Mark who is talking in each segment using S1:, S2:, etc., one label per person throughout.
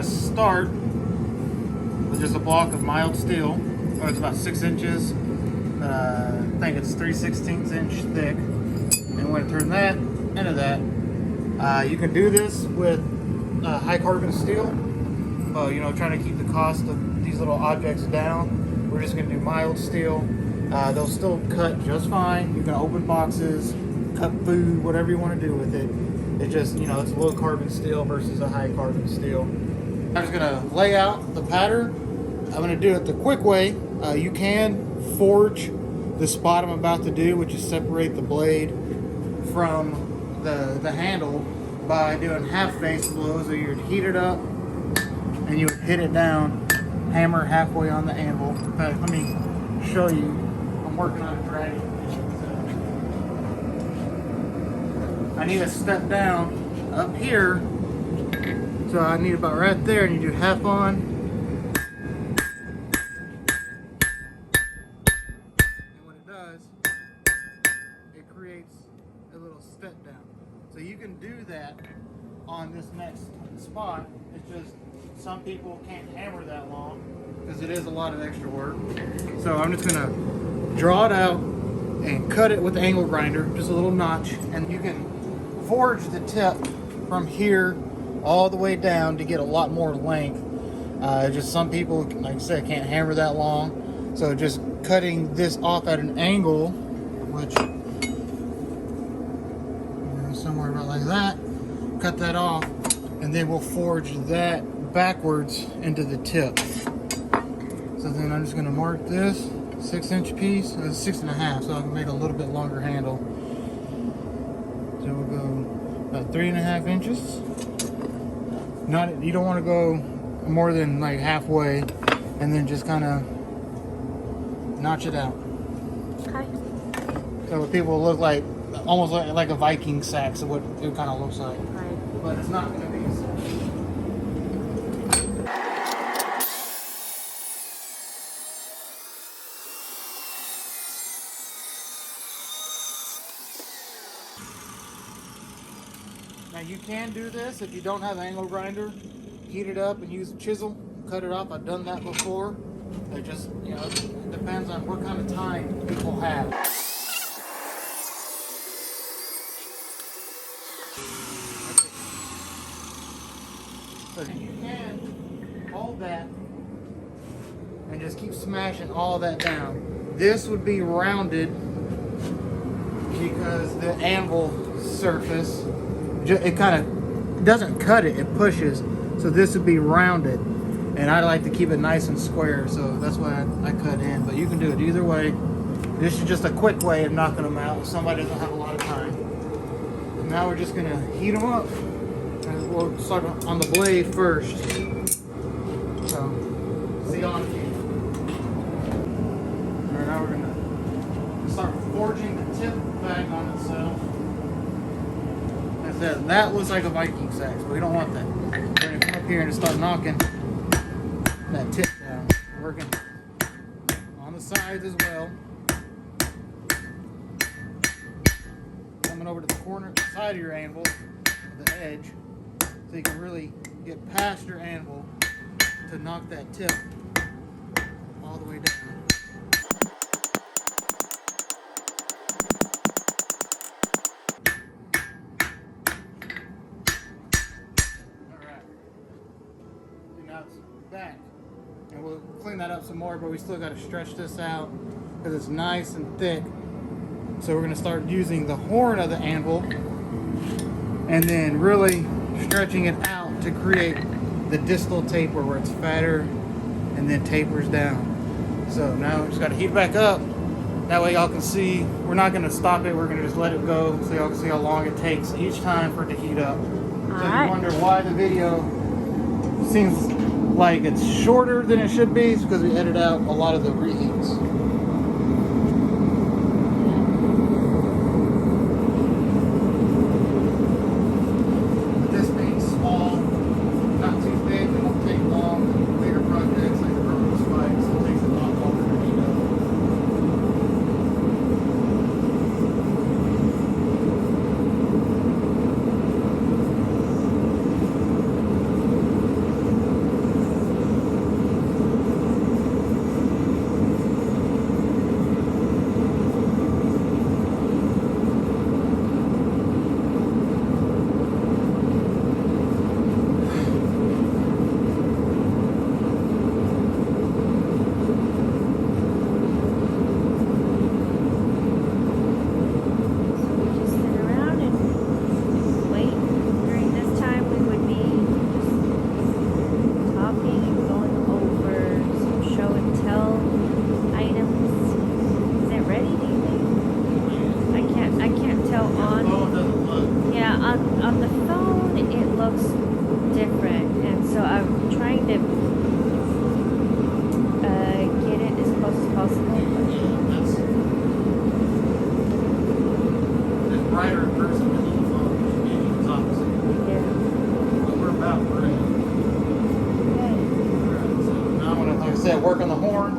S1: gonna start with just a block of mild steel. Oh, it's about 6 inches. I think it's 3/16 inch thick. And we're gonna turn that into that. You can do this with high carbon steel. You know, trying to keep the cost of these little objects down. We're just gonna do mild steel. They'll still cut just fine. You can open boxes, cut food, whatever you want to do with it. It's just, you know, it's low carbon steel versus a high carbon steel. I'm just gonna lay out the pattern. I'm gonna do it the quick way. You can forge the spot I'm about to do, which is separate the blade from the handle by doing half face blows. So you'd heat it up and you would hit it down, hammer halfway on the anvil. In fact, let me show you. I'm working on a dragon. I need to step down up here, so I need about right there, and you do half on. And what it does, it creates a little step down. So you can do that on this next spot. It's just some people can't hammer that long because it is a lot of extra work. So I'm just gonna draw it out and cut it with the angle grinder, just a little notch, and you can forge the tip from here all the way down to get a lot more length. Just some people, like I said, can't hammer that long. So just cutting this off at an angle, which somewhere about like that, cut that off, and then we'll forge that backwards into the tip. So then I'm just gonna mark this 6-inch piece, 6.5, so I can make a little bit longer handle. So we'll go about 3.5 inches. You don't want to go more than like halfway, and then just kind of notch it out.
S2: Okay.
S1: So people look like almost like a Viking sack. So what it kind of looks like,
S2: Right.
S1: but it's not going to be a sack. Now you can do this if you don't have an angle grinder. Heat it up and use a chisel, cut it off. I've done that before. It just, you know, it depends on what kind of time people have. So you can hold that and just keep smashing all that down. This would be rounded because the anvil surface, it kind of doesn't cut it, it pushes. So this would be rounded, and I like to keep it nice and square, so that's why I cut in. But you can do it either way. This is just a quick way of knocking them out if somebody doesn't have a lot of time. And now we're just gonna heat them up, and we'll start on the blade first. So see on heat. All right, now we're gonna start forging the tip back on itself. That looks like a Viking sack, but we don't want that. We're gonna come up here and just start knocking that tip down. Working on the sides as well. Coming over to the corner side of your anvil, the edge, so you can really get past your anvil to knock that tip all the way down. Back, and we'll clean that up some more, but we still got to stretch this out because it's nice and thick. So we're going to start using the horn of the anvil and then really stretching it out to create the distal taper where it's fatter and then tapers down. So now we just got to heat it back up. That way y'all can see. We're not going to stop it, we're going to just let it go so y'all can see how long it takes each time for it to heat up. So you wonder why the video seems like it's shorter than it should be, it's because we edit out a lot of the reheats. With this being small, not too big, it won't take long. Bigger projects like the vertical spikes, it takes a lot longer to heat up. said, work on the horn.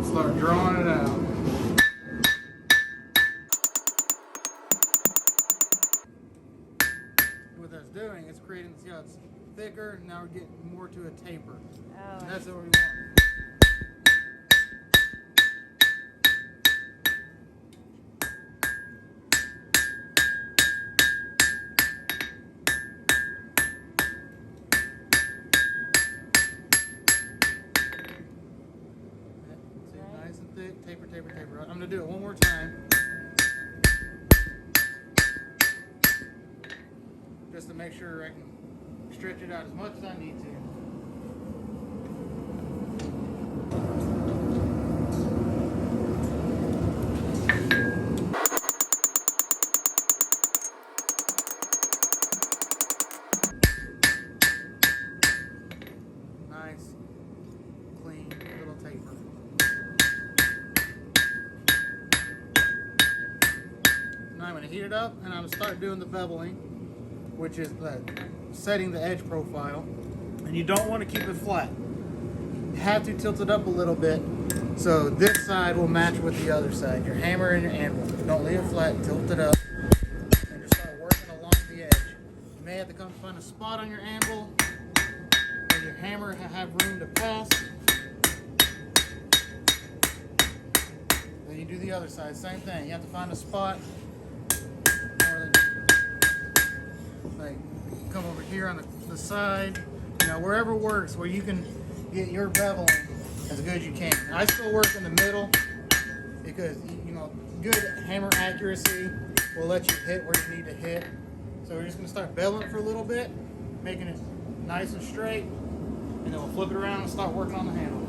S1: Start drawing it out. What that's doing is creating, see how it's thicker, now we're getting more to a taper.
S2: Oh.
S1: And that's what we want. Nice and thick, taper, taper, taper. I'm gonna do it one more time. Just to make sure I can stretch it out as much as I need to. Nice, clean little taper. Now I'm going to heat it up and I'm going to start doing the beveling, which is setting the edge profile. And you don't want to keep it flat. You have to tilt it up a little bit so this side will match with the other side. Your hammer and your anvil. Don't leave it flat, tilt it up, and just start working along the edge. You may have to come find a spot on your anvil and your hammer have room to pass. Then you do the other side, same thing. You have to find a spot. Like come over here on the side, you know, wherever works, where you can get your beveling as good as you can. I still work in the middle because, you know, good hammer accuracy will let you hit where you need to hit. So we're just going to start beveling for a little bit, making it nice and straight, and then we'll flip it around and start working on the handle.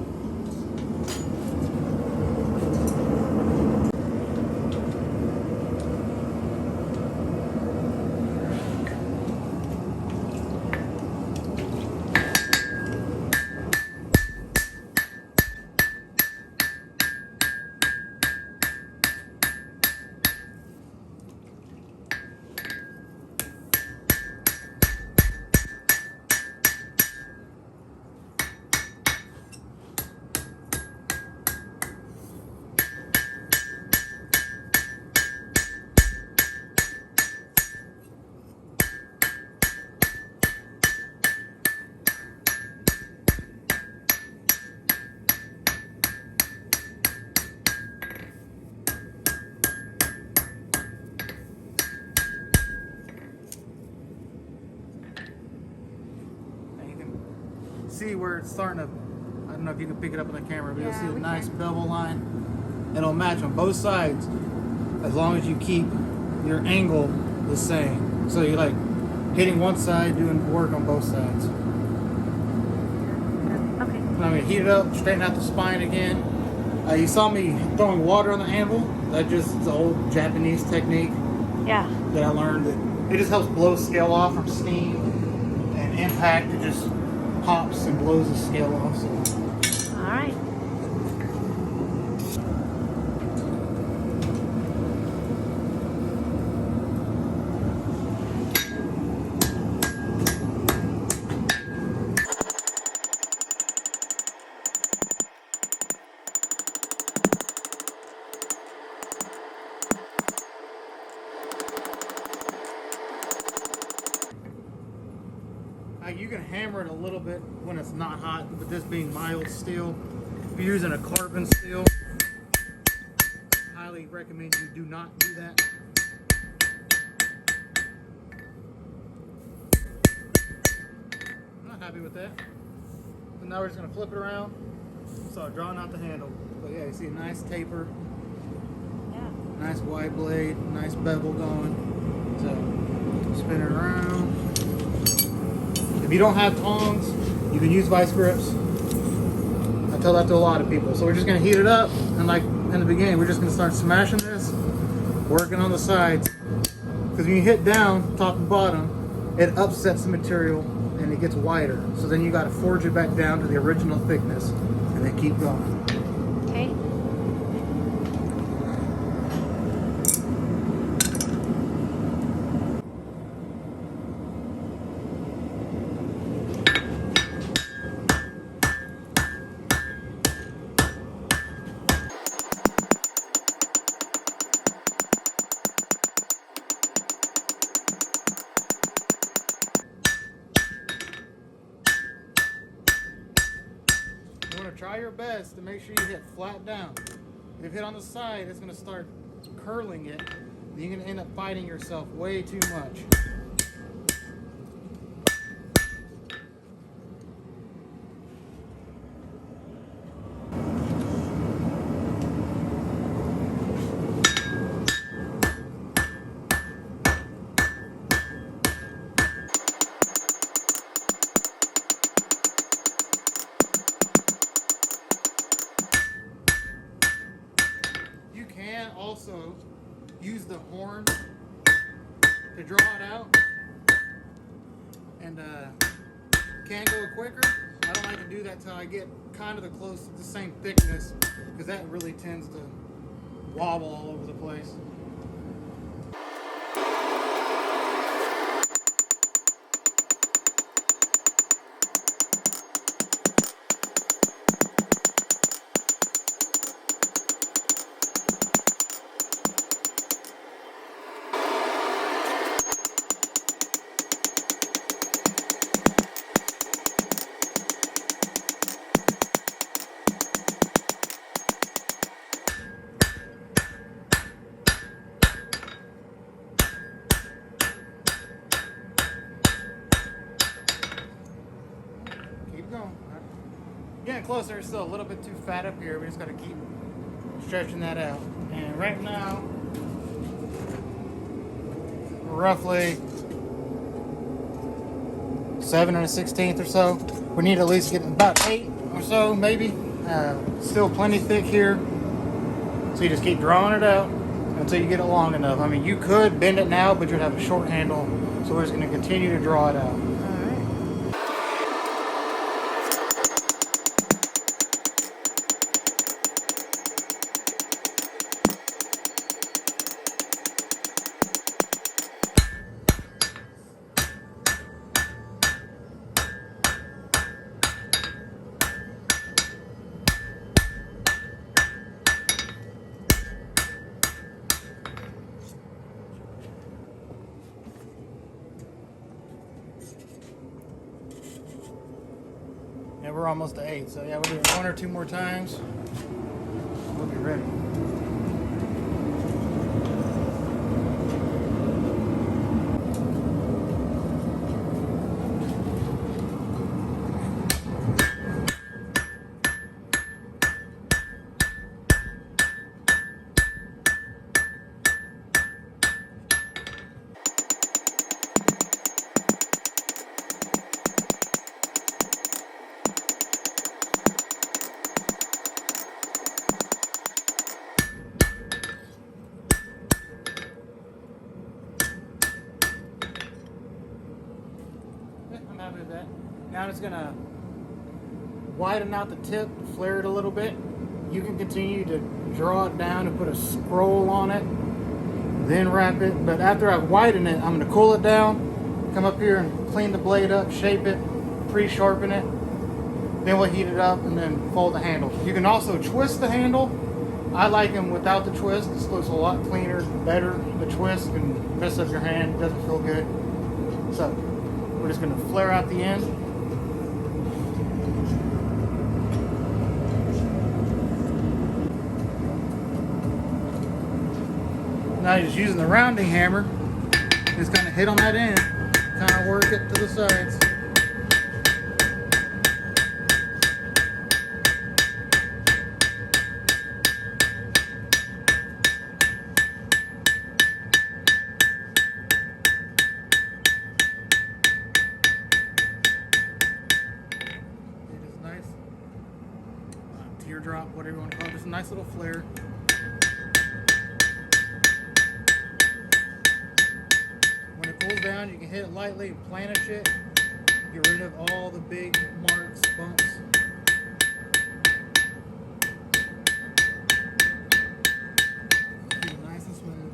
S1: See where it's starting to, I don't know if you can pick it up on the camera, but you'll see a nice bevel line. It'll match on both sides as long as you keep your angle the same. So you're like hitting one side, doing work on both sides.
S2: Okay.
S1: I'm going to heat it up, straighten out the spine again. You saw me throwing water on the anvil. That's just the old Japanese technique
S2: Yeah.
S1: that I learned. That it just helps blow scale off from steam and impact. It just pops and blows the scale off. So.
S2: All right.
S1: You can hammer it a little bit when it's not hot, but this being mild steel, if you're using a carbon steel, I highly recommend you do not do that. I'm not happy with that. So now we're just going to flip it around, start drawing out the handle. But yeah, you see a nice taper,
S2: Yeah.
S1: nice wide blade, nice bevel going. So spin it around. If you don't have tongs, you can use vice grips. I tell that to a lot of people. So we're just gonna heat it up, and like in the beginning, we're just gonna start smashing this, working on the sides. Because when you hit down, top and bottom, it upsets the material and it gets wider. So then you gotta forge it back down to the original thickness, and then keep going.
S2: Okay.
S1: try your best to make sure you hit flat down. If you hit on the side, it's going to start curling it. You're going to end up fighting yourself way too much. Also use the horn to draw it out, and can go quicker. I don't like to do that till I get kind of the same thickness, because that really tends to wobble all over the place. Getting closer, it's still a little bit too fat up here. We just got to keep stretching that out. And right now, roughly 7 1/16 or so. We need to at least get about 8 or so, maybe. Still plenty thick here. So you just keep drawing it out until you get it long enough. I mean, you could bend it now, but you'd have a short handle. So we're just going to continue to draw it out. Yeah, we're almost to 8, so yeah, we'll do it 1 or 2 more times. We'll be ready. I'm happy with that. Now I'm just gonna widen out the tip, flare it a little bit. You can continue to draw it down and put a scroll on it, then wrap it. But after I've widened it, I'm gonna cool it down, come up here and clean the blade up, shape it, pre-sharpen it. Then we'll heat it up and then fold the handle. You can also twist the handle. I like them without the twist. This looks a lot cleaner, better. The twist can mess up your hand, it doesn't feel good. So we're just gonna flare out the end. Now just using the rounding hammer, just kind of hit on that end, kind of work it to the sides. Teardrop, whatever you want to call it, just a nice little flare. When it cools down, you can hit it lightly and planish it. Get rid of all the big marks, bumps. Keep it nice and smooth.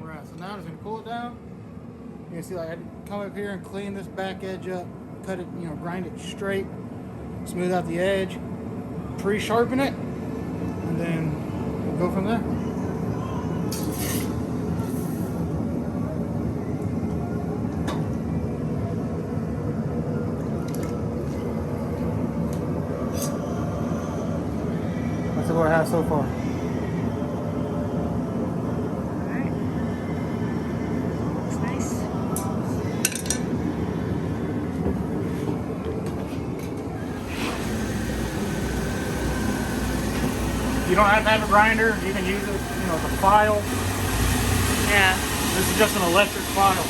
S1: Alright, so now I'm just going to cool it down. You can see, like, I come up here and clean this back edge up, cut it, grind it straight, smooth out the edge, pre-sharpen it, and then we'll go from there. That's what I have so far.
S2: Alright. Looks nice.
S1: You don't have to have a grinder. You can use it, you know, as a file.
S2: Yeah.
S1: This is just an electric file.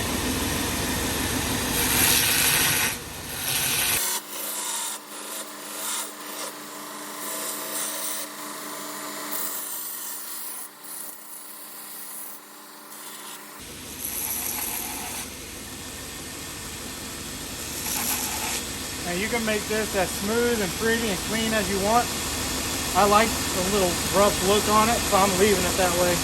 S1: And you can make this as smooth and pretty and clean as you want. I like a little rough look on it, so I'm leaving it that way.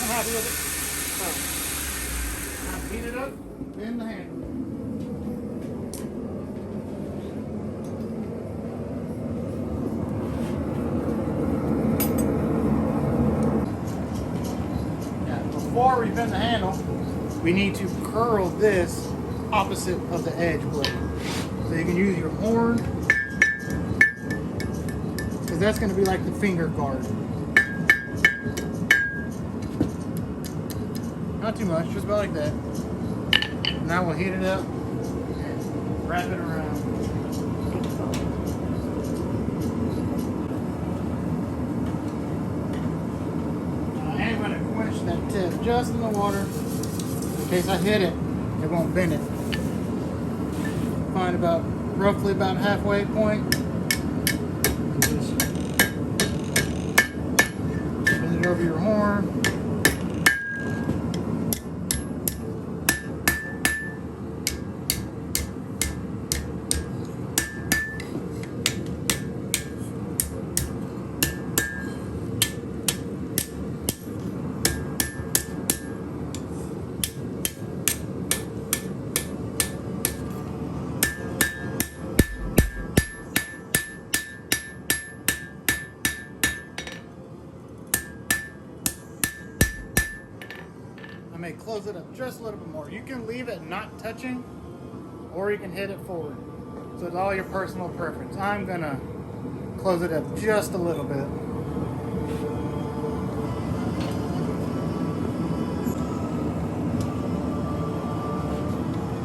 S1: I'm happy with it. So, now heat it up in the handle. Now, before we bend the handle, we need to curl this opposite of the edge blade. So you can use your horn, because that's going to be like the finger guard. Not too much, just about like that. Now we'll heat it up and wrap it around. I am going to quench that tip just in the water. In case I hit it, it won't bend it. Find about roughly about halfway point. Just bend it over your horn. May close it up just a little bit more. You can leave it not touching, or you can hit it forward. So it's all your personal preference. I'm gonna close it up just a little bit.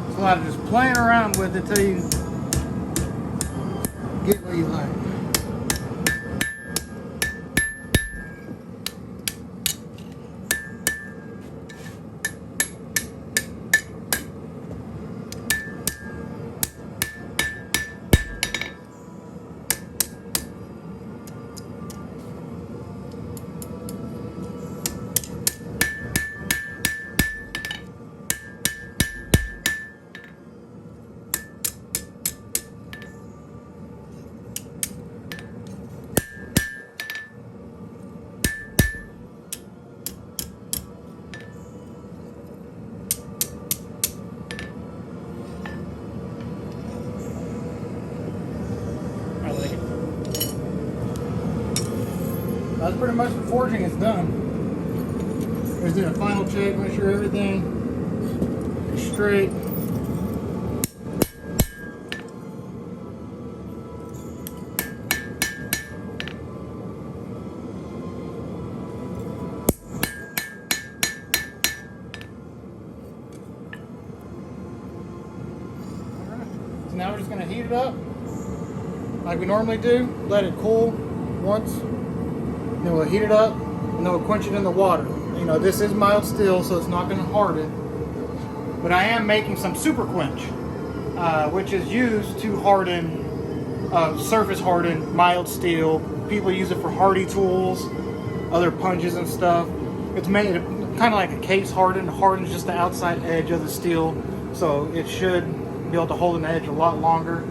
S1: It's a lot of just playing around with it till you get what you like. That's pretty much the forging is done. Just did a final check, make sure everything is straight. So now we're just going to heat it up like we normally do. Let it cool once. Then we'll heat it up and then we'll quench it in the water. You know, this is mild steel, so it's not going to harden. But I am making some super quench, which is used to harden, surface harden mild steel. People use it for hardy tools, other punches and stuff. It's made kind of like a case harden. It hardens just the outside edge of the steel, so it should be able to hold an edge a lot longer.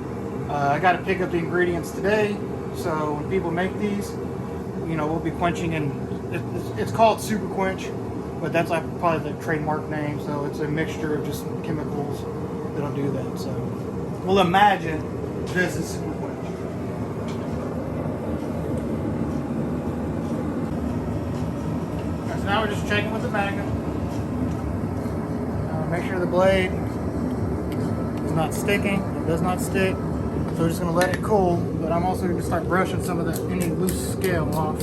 S1: I got to pick up the ingredients today, so when people make these, you know, we'll be quenching in. It's called Super Quench, but that's like probably the trademark name. So it's a mixture of just chemicals that'll do that. So we'll imagine this is Super Quench. So now we're just checking with the magnet. Make sure the blade is not sticking. It does not stick. So we're just going to let it cool, but I'm also going to start brushing some of any loose scale off.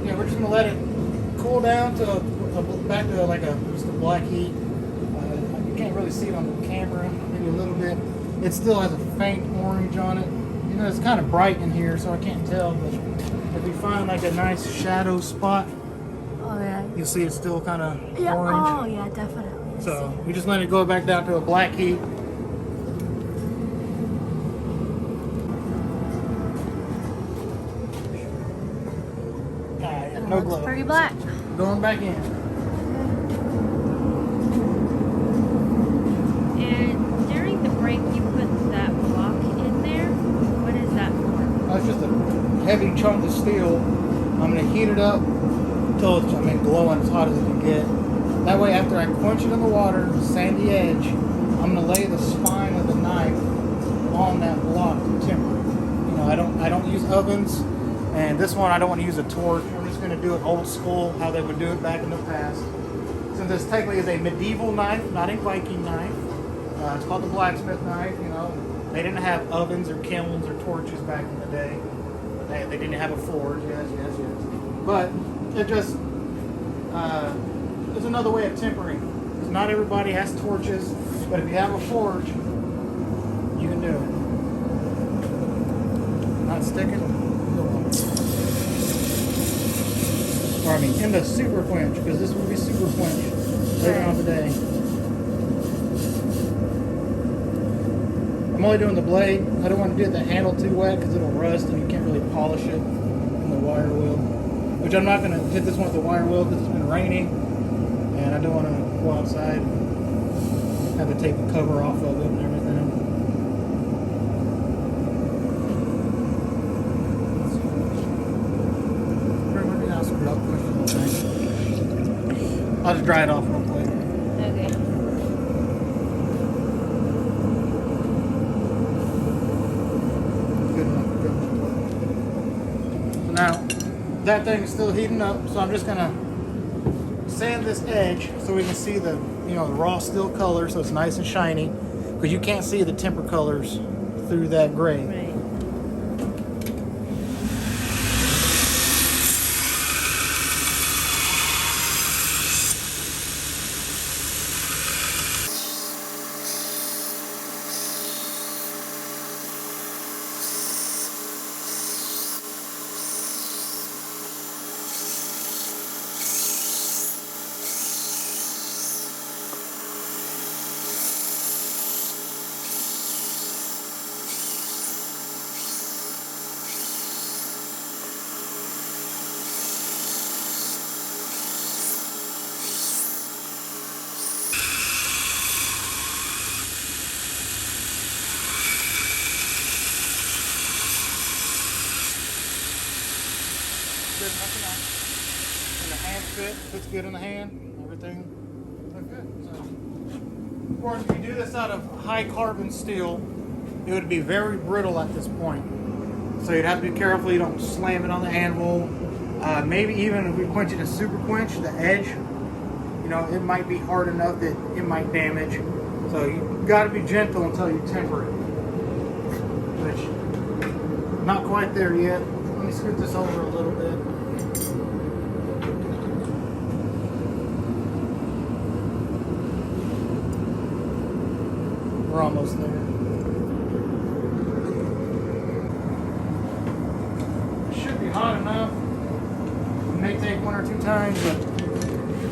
S1: Yeah, we're just going to let it cool down to back to like just a black heat. You can't really see it on the camera, maybe a little bit. It still has a faint orange on it. You know, it's kind of bright in here, so I can't tell, but if you find like a nice shadow spot,
S2: Oh yeah.
S1: you'll see it's still kind of
S2: Yeah.
S1: orange.
S2: Oh yeah, definitely.
S1: So we just let it go back down to a black heat. No
S2: looks
S1: glove.
S2: pretty black.
S1: Going back in.
S2: And during the break, you put that block in there. What is that for?
S1: That's just a heavy chunk of steel. I'm going to heat it up until it's glowing as hot as it can get. That way, after I quench it in the water, sand the edge, I'm going to lay the spine of the knife on that block to temper. You know, I don't use ovens, and this one I don't want to use a torch. I'm just going to do it old school, how they would do it back in the past. Since this technically is a medieval knife, not a Viking knife. It's called the Blacksmith knife. You know, they didn't have ovens or kilns or torches back in the day. They didn't have a forge. Yes. But it just it's another way of tempering. Because not everybody has torches, but if you have a forge, you can do it. Not sticking. Or I mean, in the super quench, because this will be super quench later on today. I'm only doing the blade. I don't want to do the handle too wet because it'll rust and you can't really polish it in the wire wheel. Which I'm not going to hit this one with the wire wheel because it's been raining and I don't want to go outside and have to take the cover off of it and everything. I'll just dry it off real quick.
S2: Okay.
S1: Good enough. So now, that thing is still heating up, so I'm just gonna sand this edge so we can see the, you know, the raw steel color, so it's nice and shiny, because you can't see the temper colors through that gray.
S2: Right.
S1: good enough enough. And the hand fits good in the hand. Everything looks good. So, of course, if you do this out of high carbon steel, it would be very brittle at this point. So you'd have to be careful you don't slam it on the anvil. Maybe even if we quench it in super quench, the edge, you know, it might be hard enough that it might damage. So you got to be gentle until you temper it. Which, not quite there yet. Let me scoot this over a little bit. We're almost there. It should be hot enough. It may take 1 or 2 times, but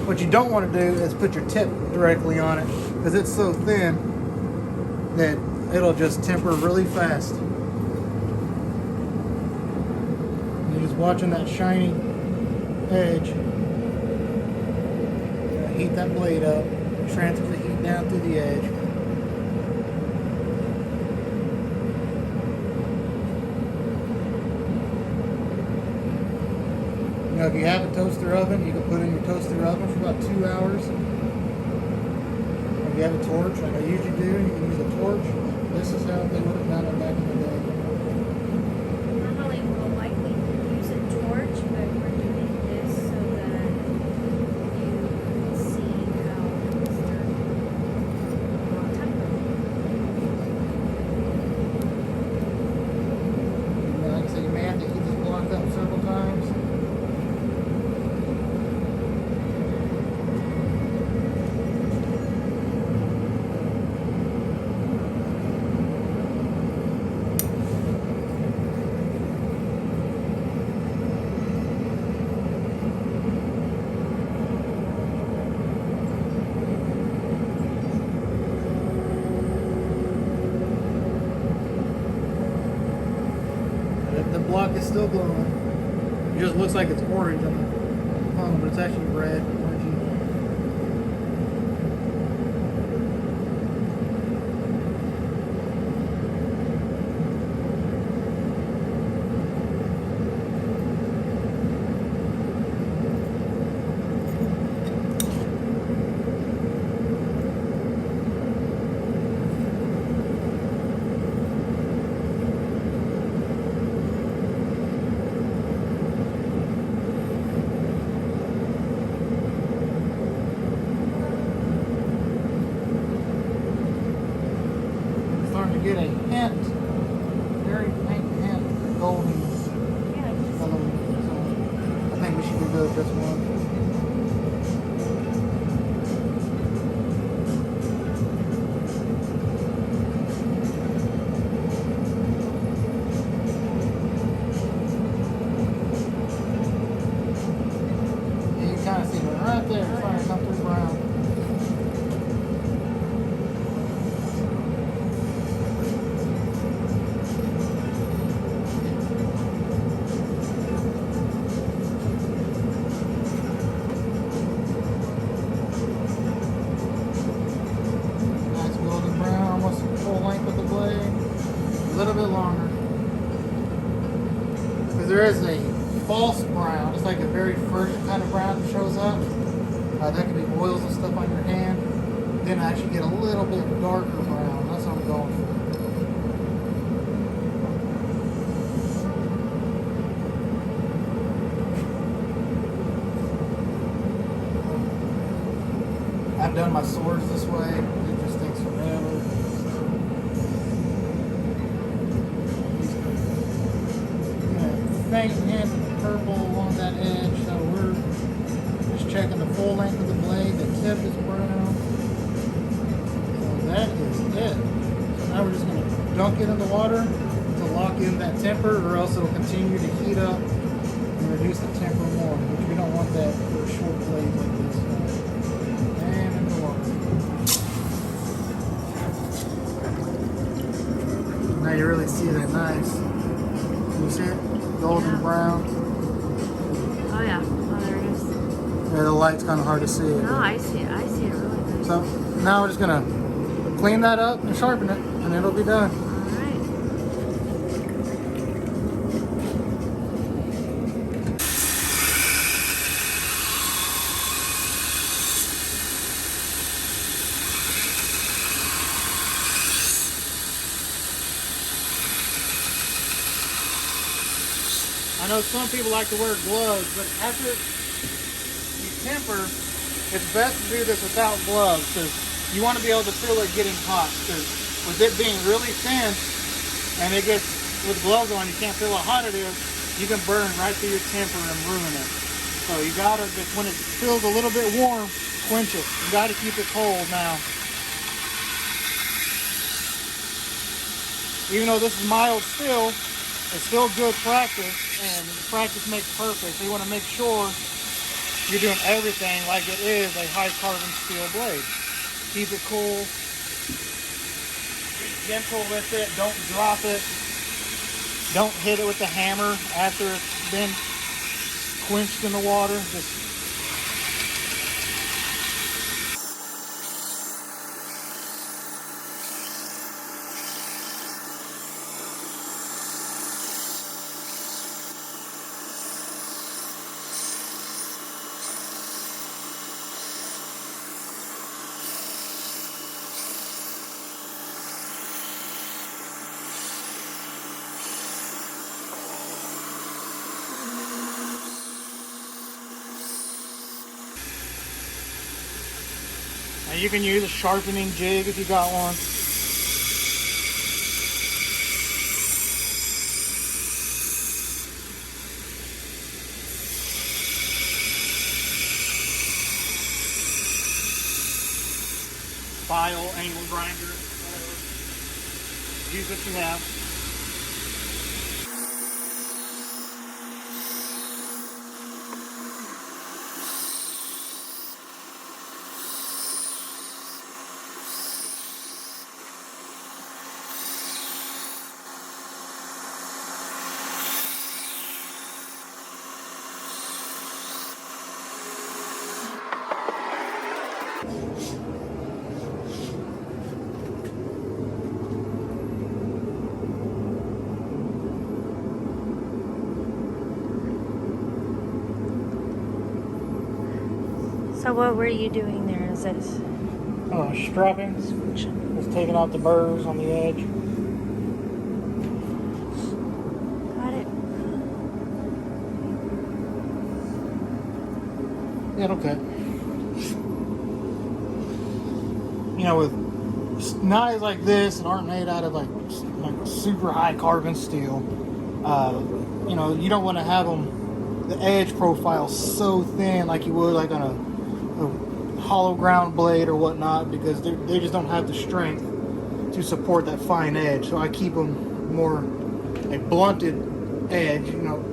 S1: what you don't want to do is put your tip directly on it, because it's so thin that it'll just temper really fast. You're just watching that shiny edge. Heat that blade up, transfer the heat down through the edge. You know, if you have a toaster oven, you can put in your toaster oven for about 2 hours. If you have a torch, like I usually do, you can use a torch. This is how they would have done it back in the day.
S2: Normally we'll likely use a torch, but we're doing this so that you can see how it's done a long time ago.
S1: Like I said, you may have to heat this block up several times. The block is still glowing. It just looks like it's orange on the phone, but it's actually red, orangey. Get a hint, very faint hint of golden
S2: Yeah, just
S1: color. So I think we should do just one. You can kind of see it right there. It's starting to come through brown. A little bit longer, because there is a false brown. It's like a very first kind of brown that shows up. That could be oils and stuff on your hand. Then I actually get a little bit darker brown. That's what I'm going for. I've done my swords this way. It just takes forever. Faint hint of purple along that edge, so we're just checking the full length of the blade. The tip is brown. So that is it. So now we're just going to dunk it in the water to lock in that temper, or else it'll continue to heat up and reduce the temper more, which we don't want that for a short blade like this. And in the water. Now you really see that nice. Can you see it? Golden brown.
S2: Oh yeah. Oh, there it is.
S1: Yeah, the light's kind of hard to see.
S2: No, I see it. I see it really nice.
S1: So now we're just gonna clean that up and sharpen it, and it'll be done.
S2: All right.
S1: I know some people like to wear gloves, but after you temper, it's best to do this without gloves because you want to be able to feel it getting hot. Because with it being really thin and it gets with gloves on, you can't feel how hot it is. You can burn right through your temper and ruin it. So you gotta, when it feels a little bit warm, quench it. You gotta keep it cold now. Even though this is mild still, it's still good practice, and practice makes perfect. So you want to make sure you're doing everything like it is a high carbon steel blade. Keep it cool. Be gentle with it. Don't drop it. Don't hit it with the hammer after it's been quenched in the water. Just now you can use a sharpening jig if you got one. File, angle grinder, whatever. Use what you have.
S2: So what were you doing there? Is this
S1: Strapping. Just taking out the burrs on the edge.
S2: got it?
S1: Yeah, it'll cut. You know, with knives like this that aren't made out of like super high carbon steel, you know, you don't want to have them, the edge profile so thin like you would like on a hollow ground blade or whatnot, because they just don't have the strength to support that fine edge. So I keep them more a blunted edge, you know,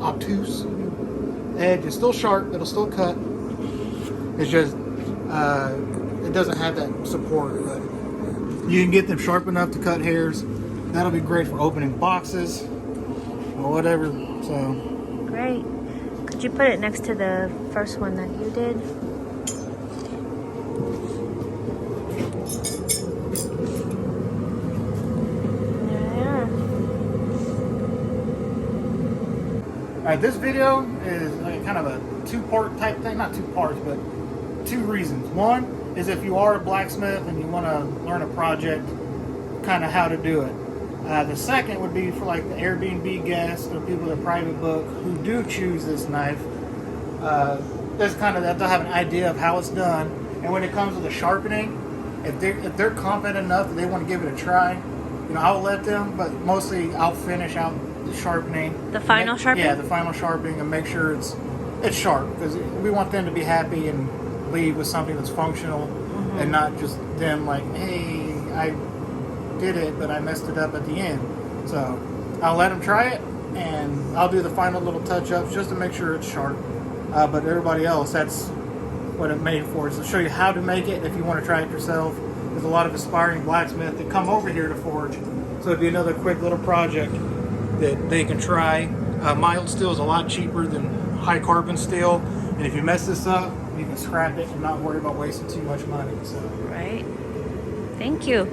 S1: obtuse edge. It's still sharp, it'll still cut. It's just it doesn't have that support. But you can get them sharp enough to cut hairs. That'll be great for opening boxes or whatever. So
S2: Great. Could you put it next to the first one that you did? There they are.
S1: Alright, this video is like kind of a two-part type thing. Not two parts, but two reasons. One is if you are a blacksmith and you want to learn a project, kind of how to do it. The second would be for like the Airbnb guests or people that private book who do choose this knife. That's kind of that they'll have an idea of how it's done. And when it comes to the sharpening, if they're confident enough that they want to give it a try, you know, I'll let them. But mostly, I'll finish out the sharpening.
S2: The final sharpening?
S1: Yeah, the final sharpening, and make sure it's sharp, because we want them to be happy and leave with something that's functional, and not just them like, hey, I did it, but I messed it up at the end. So I'll let them try it, and I'll do the final little touch-ups just to make sure it's sharp. But everybody else, that's what it's made for, is to show you how to make it if you want to try it yourself. There's a lot of aspiring blacksmiths that come over here to forge, so it'd be another quick little project that they can try. Mild steel is a lot cheaper than high carbon steel, and if you mess this up, you can scrap it and not worry about wasting too much money. So
S2: Right. Thank you.